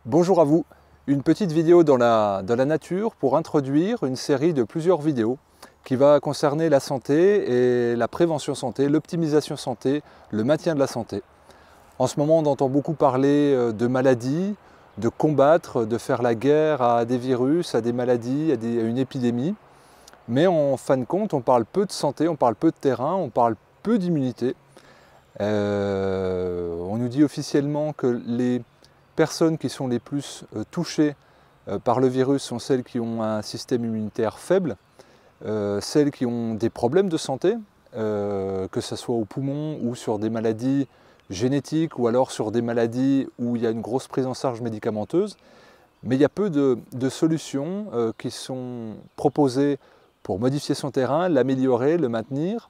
Bonjour à vous, une petite vidéo dans la nature pour introduire une série de plusieurs vidéos qui va concerner la santé et la prévention santé, l'optimisation santé, le maintien de la santé. En ce moment, on entend beaucoup parler de maladies, de combattre, de faire la guerre à des virus, à des maladies, à une épidémie. Mais en fin de compte, on parle peu de santé, on parle peu de terrain, on parle peu d'immunité. On nous dit officiellement que les personnes qui sont les plus touchées par le virus sont celles qui ont un système immunitaire faible, celles qui ont des problèmes de santé, que ce soit au poumon ou sur des maladies génétiques ou alors sur des maladies où il y a une grosse prise en charge médicamenteuse. Mais il y a peu de solutions qui sont proposées pour modifier son terrain, l'améliorer, le maintenir,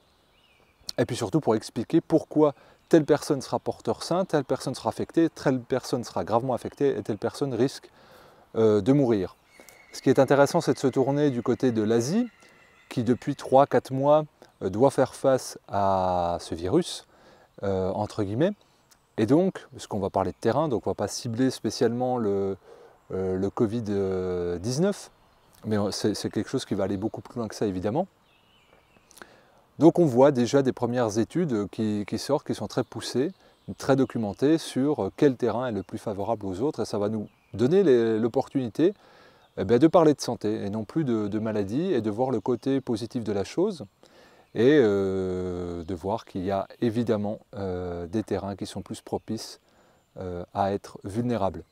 et puis surtout pour expliquer pourquoi telle personne sera porteur sain, telle personne sera affectée, telle personne sera gravement affectée et telle personne risque de mourir. Ce qui est intéressant, c'est de se tourner du côté de l'Asie, qui depuis 3-4 mois doit faire face à ce virus, entre guillemets. Et donc, puisqu'on va parler de terrain, donc on ne va pas cibler spécialement le Covid-19, mais c'est quelque chose qui va aller beaucoup plus loin que ça évidemment. Donc on voit déjà des premières études qui sortent, qui sont très poussées, très documentées sur quel terrain est le plus favorable aux autres, et ça va nous donner l'opportunité de parler de santé et non plus de maladie, et de voir le côté positif de la chose, et de voir qu'il y a évidemment des terrains qui sont plus propices à être vulnérables.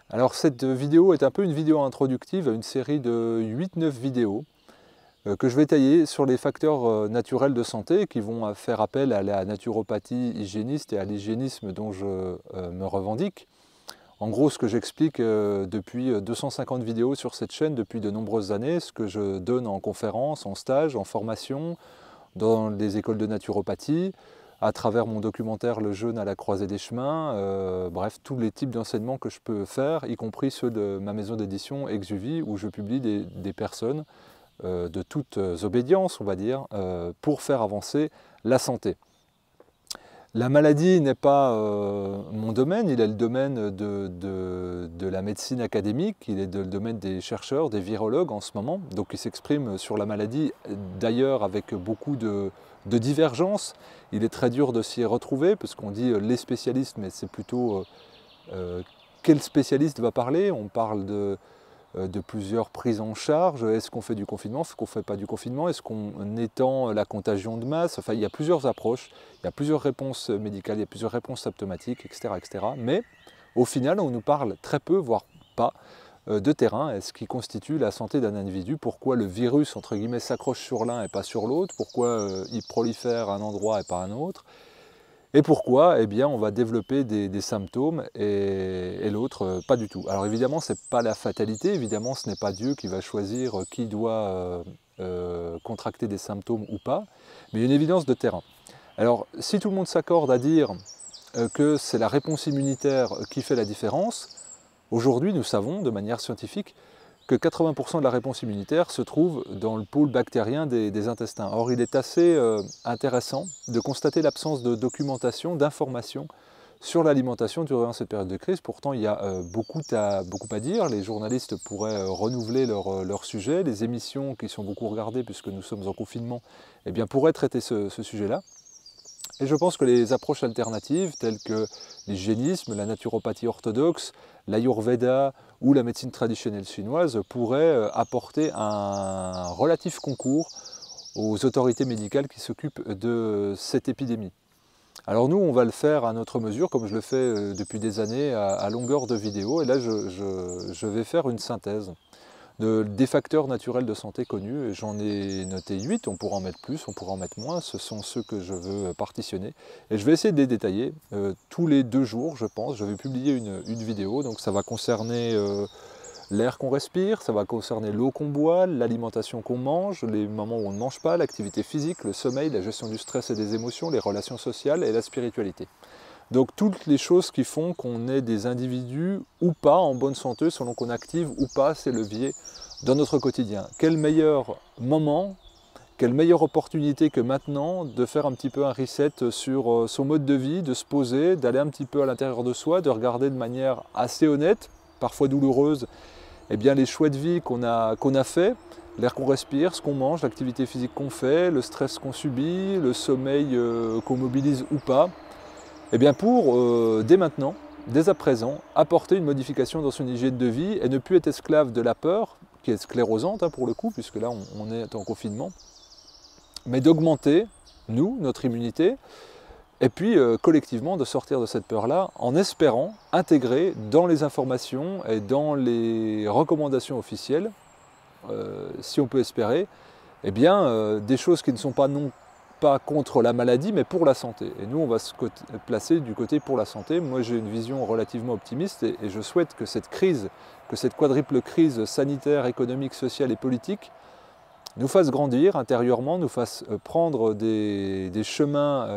Alors cette vidéo est un peu une vidéo introductive à une série de 8-9 vidéos que je vais tailler sur les facteurs naturels de santé qui vont faire appel à la naturopathie hygiéniste et à l'hygiénisme dont je me revendique. En gros, ce que j'explique depuis 250 vidéos sur cette chaîne depuis de nombreuses années, ce que je donne en conférence, en stage, en formation, dans les écoles de naturopathie, à travers mon documentaire Le jeûne à la croisée des chemins, bref, tous les types d'enseignements que je peux faire, y compris ceux de ma maison d'édition Exuvie, où je publie des personnes de toutes obédiences, on va dire, pour faire avancer la santé. La maladie n'est pas mon domaine, il est le domaine de la médecine académique, il est le domaine des chercheurs, des virologues en ce moment, donc ils s'expriment sur la maladie, d'ailleurs avec beaucoup de divergences. Il est très dur de s'y retrouver, parce qu'on dit les spécialistes, mais c'est plutôt quel spécialiste va parler. On parle de plusieurs prises en charge. Est-ce qu'on fait du confinement? Est-ce qu'on ne fait pas du confinement? Est-ce qu'on étend la contagion de masse? Enfin, il y a plusieurs approches, il y a plusieurs réponses médicales, il y a plusieurs réponses symptomatiques, etc., etc. Mais au final, on nous parle très peu, voire pas, de terrain. Est-ce qui constitue la santé d'un individu? Pourquoi le virus, entre guillemets, s'accroche sur l'un et pas sur l'autre? Pourquoi il prolifère à un endroit et pas à un autre? Et pourquoi? Eh bien, on va développer des symptômes et l'autre, pas du tout. Alors évidemment, ce n'est pas la fatalité, évidemment, ce n'est pas Dieu qui va choisir qui doit contracter des symptômes ou pas, mais il y a une évidence de terrain. Alors, si tout le monde s'accorde à dire que c'est la réponse immunitaire qui fait la différence, aujourd'hui, nous savons de manière scientifique que 80% de la réponse immunitaire se trouve dans le pôle bactérien des intestins. Or, il est assez intéressant de constater l'absence de documentation, d'information sur l'alimentation durant cette période de crise. Pourtant, il y a beaucoup à dire. Les journalistes pourraient renouveler leur sujet. Les émissions qui sont beaucoup regardées, puisque nous sommes en confinement, eh bien, pourraient traiter ce sujet-là. Et je pense que les approches alternatives telles que l'hygiénisme, la naturopathie orthodoxe, l'ayurveda ou la médecine traditionnelle chinoise pourraient apporter un relatif concours aux autorités médicales qui s'occupent de cette épidémie. Alors nous, on va le faire à notre mesure, comme je le fais depuis des années à longueur de vidéo, et là je vais faire une synthèse des facteurs naturels de santé connus. J'en ai noté 8, on pourra en mettre plus, on pourra en mettre moins, ce sont ceux que je veux partitionner. Et je vais essayer de les détailler tous les 2 jours, je pense. Je vais publier une vidéo, donc ça va concerner l'air qu'on respire, ça va concerner l'eau qu'on boit, l'alimentation qu'on mange, les moments où on ne mange pas, l'activité physique, le sommeil, la gestion du stress et des émotions, les relations sociales et la spiritualité. Donc toutes les choses qui font qu'on est des individus ou pas en bonne santé selon qu'on active ou pas ces leviers dans notre quotidien. Quel meilleur moment, quelle meilleure opportunité que maintenant de faire un petit peu un reset sur son mode de vie, de se poser, d'aller un petit peu à l'intérieur de soi, de regarder de manière assez honnête, parfois douloureuses, eh bien les choix de vie qu'on a fait, l'air qu'on respire, ce qu'on mange, l'activité physique qu'on fait, le stress qu'on subit, le sommeil qu'on mobilise ou pas, eh bien pour, dès maintenant, dès à présent, apporter une modification dans son hygiène de vie et ne plus être esclave de la peur, qui est sclérosante pour le coup, puisque là on est en confinement, mais d'augmenter, nous, notre immunité, et puis collectivement de sortir de cette peur-là en espérant intégrer dans les informations et dans les recommandations officielles, si on peut espérer, eh bien, des choses qui ne sont pas non pas contre la maladie, mais pour la santé. Et nous, on va se placer du côté pour la santé. Moi, j'ai une vision relativement optimiste et je souhaite que cette crise, que cette quadruple crise sanitaire, économique, sociale et politique nous fasse grandir intérieurement, nous fasse prendre des chemins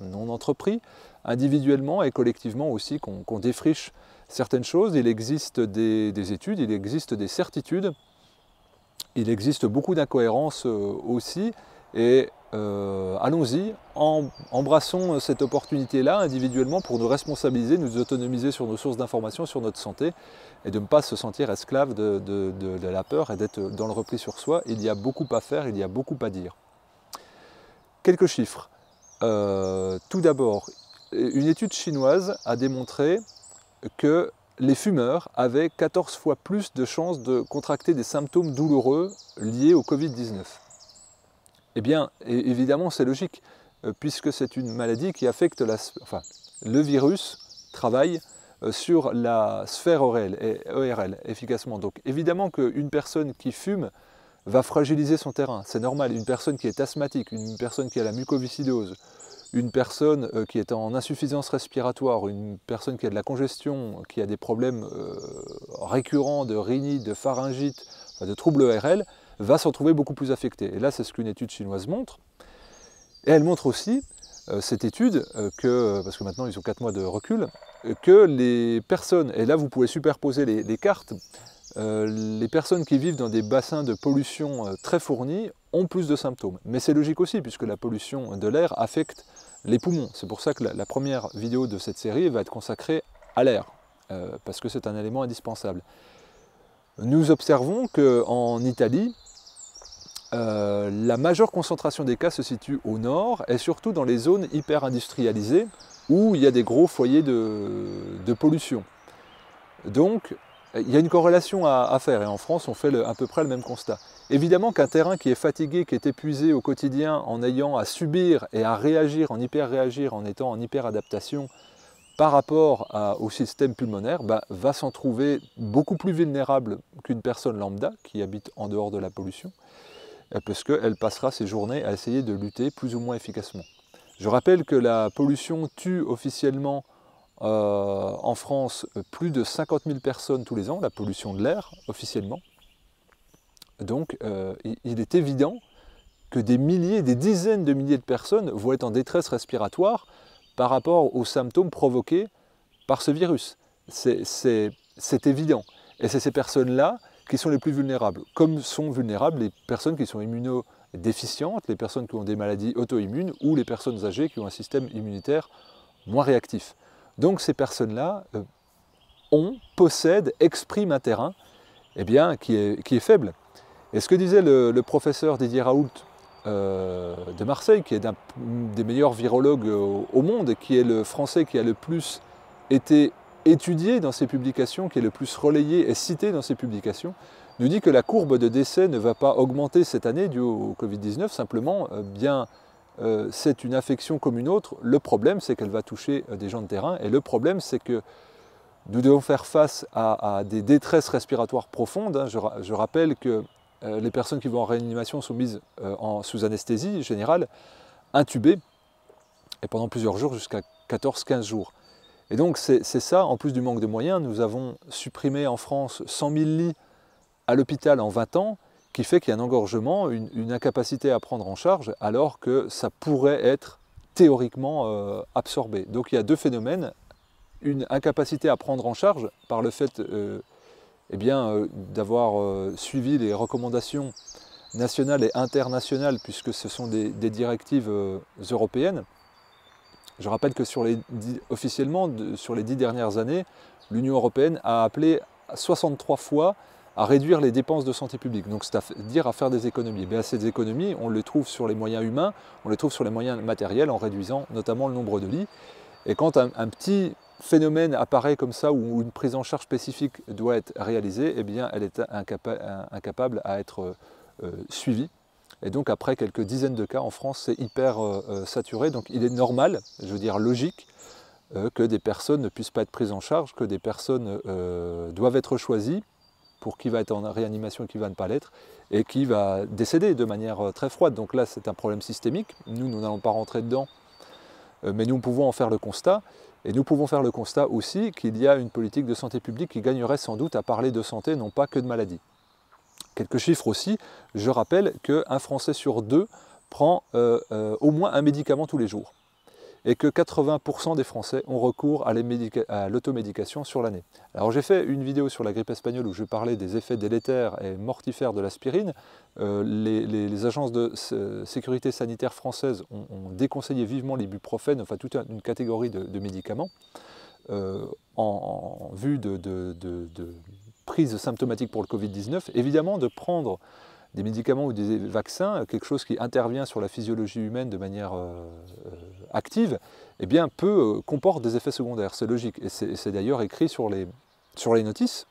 non entrepris, individuellement et collectivement aussi, qu'on défriche certaines choses. Il existe des études, il existe des certitudes, il existe beaucoup d'incohérences aussi, et allons-y, embrassons cette opportunité-là individuellement pour nous responsabiliser, nous autonomiser sur nos sources d'information, sur notre santé, et de ne pas se sentir esclave de la peur et d'être dans le repli sur soi. Il y a beaucoup à faire, il y a beaucoup à dire. Quelques chiffres. Tout d'abord, une étude chinoise a démontré que les fumeurs avaient 14 fois plus de chances de contracter des symptômes douloureux liés au Covid-19. Eh bien, évidemment, c'est logique, puisque c'est une maladie qui affecte le virus travaille sur la sphère ORL efficacement. Donc évidemment qu'une personne qui fume va fragiliser son terrain, c'est normal. Une personne qui est asthmatique, une personne qui a la mucoviscidose, une personne qui est en insuffisance respiratoire, une personne qui a de la congestion, qui a des problèmes récurrents de rhinite, de pharyngite, de troubles ORL, va s'en trouver beaucoup plus affectée. Et là, c'est ce qu'une étude chinoise montre. Et elle montre aussi, cette étude, parce que maintenant ils ont 4 mois de recul, que les personnes, et là vous pouvez superposer les cartes, les personnes qui vivent dans des bassins de pollution très fournis ont plus de symptômes. Mais c'est logique aussi, puisque la pollution de l'air affecte les poumons. C'est pour ça que la première vidéo de cette série va être consacrée à l'air, parce que c'est un élément indispensable. Nous observons qu'en Italie, la majeure concentration des cas se situe au nord et surtout dans les zones hyper industrialisées où il y a des gros foyers de pollution. Donc, il y a une corrélation à faire et en France, on fait à peu près le même constat. Évidemment qu'un terrain qui est fatigué, qui est épuisé au quotidien en ayant à subir et à réagir, en hyper-réagir, en étant en hyper-adaptation par rapport au système pulmonaire, va s'en trouver beaucoup plus vulnérable qu'une personne lambda qui habite en dehors de la pollution, parce qu'elle passera ses journées à essayer de lutter plus ou moins efficacement. Je rappelle que la pollution tue officiellement en France plus de 50 000 personnes tous les ans, la pollution de l'air officiellement. Donc il est évident que des milliers, des dizaines de milliers de personnes vont être en détresse respiratoire par rapport aux symptômes provoqués par ce virus. C'est évident. Et c'est ces personnes-là qui sont les plus vulnérables, comme sont vulnérables les personnes qui sont immunodéficientes, les personnes qui ont des maladies auto-immunes ou les personnes âgées qui ont un système immunitaire moins réactif. Donc ces personnes-là possèdent, expriment un terrain qui est faible. Et ce que disait le professeur Didier Raoult de Marseille, qui est un des meilleurs virologues au monde, et qui est le français qui a le plus été étudié dans ses publications, qui est le plus relayé et cité dans ses publications, nous dit que la courbe de décès ne va pas augmenter cette année due au Covid-19, simplement, c'est une affection comme une autre. Le problème, c'est qu'elle va toucher des gens de terrain, et le problème, c'est que nous devons faire face à des détresses respiratoires profondes. Je rappelle que les personnes qui vont en réanimation sont mises sous anesthésie générale, intubées, et pendant plusieurs jours, jusqu'à 14-15 jours. Et donc c'est ça, en plus du manque de moyens, nous avons supprimé en France 100 000 lits à l'hôpital en 20 ans, qui fait qu'il y a un engorgement, une incapacité à prendre en charge, alors que ça pourrait être théoriquement absorbé. Donc il y a deux phénomènes, une incapacité à prendre en charge par le fait d'avoir suivi les recommandations nationales et internationales, puisque ce sont des directives européennes, Je rappelle que officiellement, sur les 10 dernières années, l'Union européenne a appelé 63 fois à réduire les dépenses de santé publique, donc c'est-à-dire à faire des économies. Mais ces économies, on les trouve sur les moyens humains, on les trouve sur les moyens matériels, en réduisant notamment le nombre de lits. Et quand un petit phénomène apparaît comme ça, où une prise en charge spécifique doit être réalisée, eh bien, elle est incapable à être suivie. Et donc après quelques dizaines de cas en France, c'est hyper saturé. Donc il est normal, je veux dire logique, que des personnes ne puissent pas être prises en charge, que des personnes doivent être choisies pour qui va être en réanimation et qui va ne pas l'être, et qui va décéder de manière très froide. Donc là, c'est un problème systémique. Nous n'allons pas rentrer dedans, mais nous pouvons en faire le constat. Et nous pouvons faire le constat aussi qu'il y a une politique de santé publique qui gagnerait sans doute à parler de santé, non pas que de maladie. Quelques chiffres aussi, je rappelle qu'un Français sur 2 prend au moins un médicament tous les jours et que 80% des Français ont recours à l'automédication sur l'année. Alors j'ai fait une vidéo sur la grippe espagnole où je parlais des effets délétères et mortifères de l'aspirine. Les agences de sécurité sanitaire françaises ont déconseillé vivement l'ibuprofène, enfin toute une catégorie de médicaments, en vue de prise symptomatique pour le Covid-19. Évidemment, de prendre des médicaments ou des vaccins, quelque chose qui intervient sur la physiologie humaine de manière active, eh bien, comporte des effets secondaires, c'est logique. Et c'est d'ailleurs écrit sur les notices.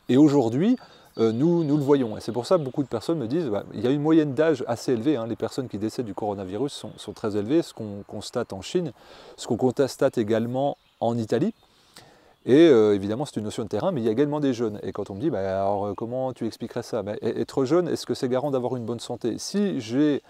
Et aujourd'hui, nous le voyons. Et c'est pour ça que beaucoup de personnes me disent il y a une moyenne d'âge assez élevée. Hein, les personnes qui décèdent du coronavirus sont très élevées, ce qu'on constate en Chine, ce qu'on constate également en Italie. Et évidemment, c'est une notion de terrain, mais il y a également des jeunes. Et quand on me dit, alors comment tu expliquerais ça? Être jeune, est-ce que c'est garant d'avoir une bonne santé? Si j'ai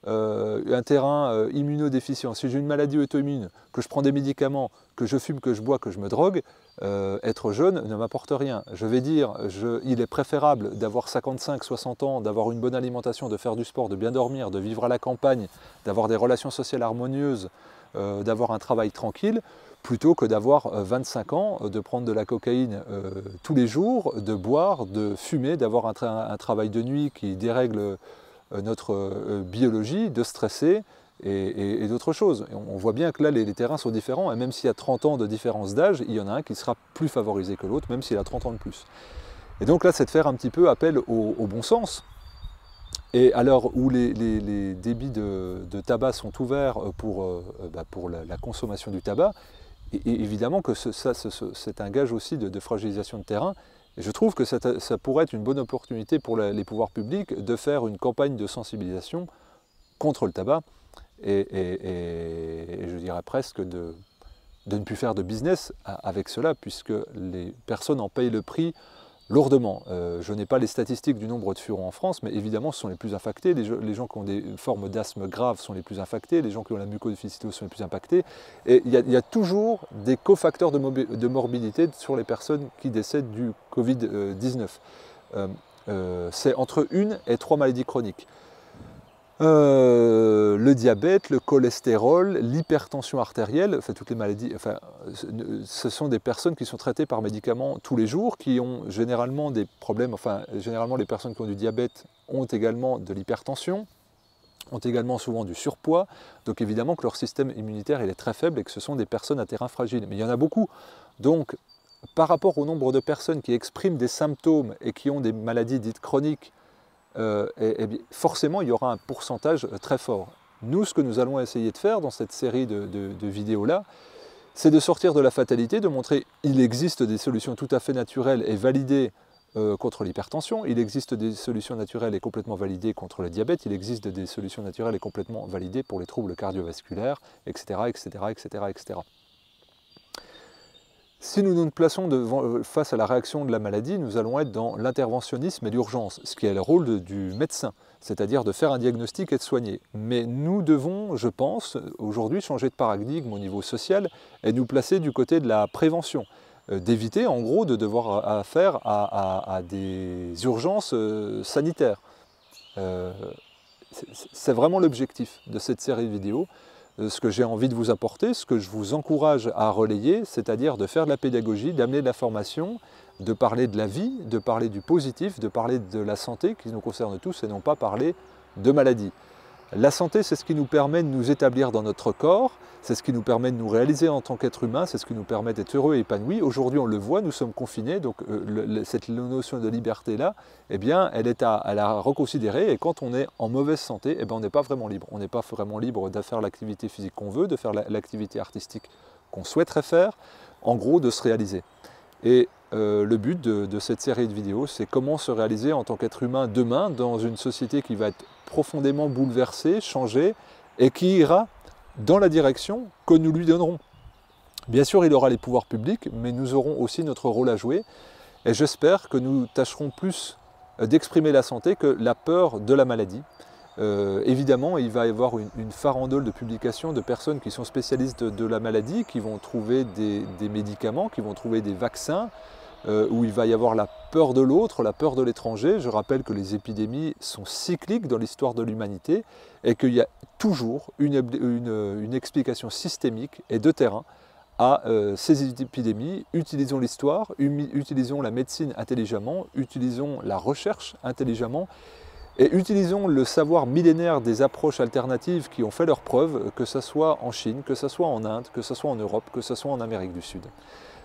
un terrain immunodéficient, si j'ai une maladie auto-immune, que je prends des médicaments, que je fume, que je bois, que je me drogue, être jeune ne m'apporte rien. Je vais dire, il est préférable d'avoir 55, 60 ans, d'avoir une bonne alimentation, de faire du sport, de bien dormir, de vivre à la campagne, d'avoir des relations sociales harmonieuses, d'avoir un travail tranquille, plutôt que d'avoir 25 ans, de prendre de la cocaïne tous les jours, de boire, de fumer, d'avoir un travail de nuit qui dérègle notre biologie, de stresser et d'autres choses. Et on voit bien que là, les terrains sont différents, et même s'il y a 30 ans de différence d'âge, il y en a un qui sera plus favorisé que l'autre, même s'il a 30 ans de plus. Et donc là, c'est de faire un petit peu appel au bon sens. Et à l'heure où les débits de tabac sont ouverts pour la consommation du tabac, et évidemment que c'est un gage aussi de fragilisation de terrain. Et je trouve que ça pourrait être une bonne opportunité pour les pouvoirs publics de faire une campagne de sensibilisation contre le tabac et je dirais presque de ne plus faire de business avec cela, puisque les personnes en payent le prix lourdement. Je n'ai pas les statistiques du nombre de furons en France, mais évidemment ce sont les plus impactés. Les gens qui ont des formes d'asthme graves sont les plus infectés, les gens qui ont la mucodéphiscitose sont les plus impactés. Et il y a toujours des cofacteurs de morbidité sur les personnes qui décèdent du Covid-19. C'est entre 1 et 3 maladies chroniques. Le diabète, le cholestérol, l'hypertension artérielle, enfin toutes les maladies, ce sont des personnes qui sont traitées par médicaments tous les jours, qui ont généralement des problèmes, généralement les personnes qui ont du diabète ont également de l'hypertension, ont également souvent du surpoids, donc évidemment que leur système immunitaire il est très faible et que ce sont des personnes à terrain fragile, mais il y en a beaucoup. Donc par rapport au nombre de personnes qui expriment des symptômes et qui ont des maladies dites chroniques, forcément il y aura un pourcentage très fort. Nous, ce que nous allons essayer de faire dans cette série de vidéos-là, c'est de sortir de la fatalité, de montrer qu'il existe des solutions tout à fait naturelles et validées contre l'hypertension, il existe des solutions naturelles et complètement validées contre le diabète, il existe des solutions naturelles et complètement validées pour les troubles cardiovasculaires, etc., etc., etc., etc. Si nous nous plaçons face à la réaction de la maladie, nous allons être dans l'interventionnisme et l'urgence, ce qui est le rôle du médecin, c'est-à-dire de faire un diagnostic et de soigner. Mais nous devons, je pense, aujourd'hui changer de paradigme au niveau social et nous placer du côté de la prévention, d'éviter en gros de devoir affaire à des urgences sanitaires. C'est vraiment l'objectif de cette série de vidéos. Ce que j'ai envie de vous apporter, ce que je vous encourage à relayer, c'est-à-dire de faire de la pédagogie, d'amener de la formation, de parler de la vie, de parler du positif, de parler de la santé qui nous concerne tous et non pas parler de maladie. La santé, c'est ce qui nous permet de nous établir dans notre corps, c'est ce qui nous permet de nous réaliser en tant qu'être humain, c'est ce qui nous permet d'être heureux et épanoui. Aujourd'hui, on le voit, nous sommes confinés, donc cette notion de liberté-là, eh bien, elle est à reconsidérer. Et quand on est en mauvaise santé, eh bien, on n'est pas vraiment libre. On n'est pas vraiment libre de faire l'activité physique qu'on veut, de faire l'activité artistique qu'on souhaiterait faire, en gros, de se réaliser. Et le but de cette série de vidéos, c'est comment se réaliser en tant qu'être humain demain dans une société qui va être profondément bouleversée, changée, et qui ira dans la direction que nous lui donnerons. Bien sûr, il aura les pouvoirs publics, mais nous aurons aussi notre rôle à jouer, et j'espère que nous tâcherons plus d'exprimer la santé que la peur de la maladie. Évidemment, il va y avoir une farandole de publications de personnes qui sont spécialistes de la maladie, qui vont trouver des médicaments, qui vont trouver des vaccins, où il va y avoir la peur de l'autre, la peur de l'étranger. Je rappelle que les épidémies sont cycliques dans l'histoire de l'humanité et qu'il y a toujours une explication systémique et de terrain à ces épidémies. Utilisons l'histoire, utilisons la médecine intelligemment, utilisons la recherche intelligemment et utilisons le savoir millénaire des approches alternatives qui ont fait leurs preuves, que ce soit en Chine, que ce soit en Inde, que ce soit en Europe, que ce soit en Amérique du Sud.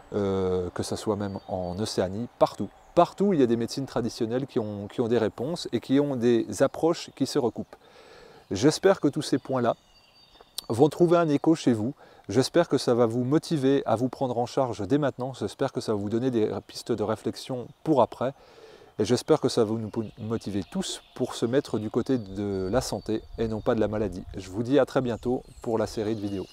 Que ce soit même en Océanie, partout. Partout, il y a des médecines traditionnelles qui ont des réponses et qui ont des approches qui se recoupent. J'espère que tous ces points-là vont trouver un écho chez vous. J'espère que ça va vous motiver à vous prendre en charge dès maintenant. J'espère que ça va vous donner des pistes de réflexion pour après. Et j'espère que ça va nous motiver tous pour se mettre du côté de la santé et non pas de la maladie. Je vous dis à très bientôt pour la série de vidéos.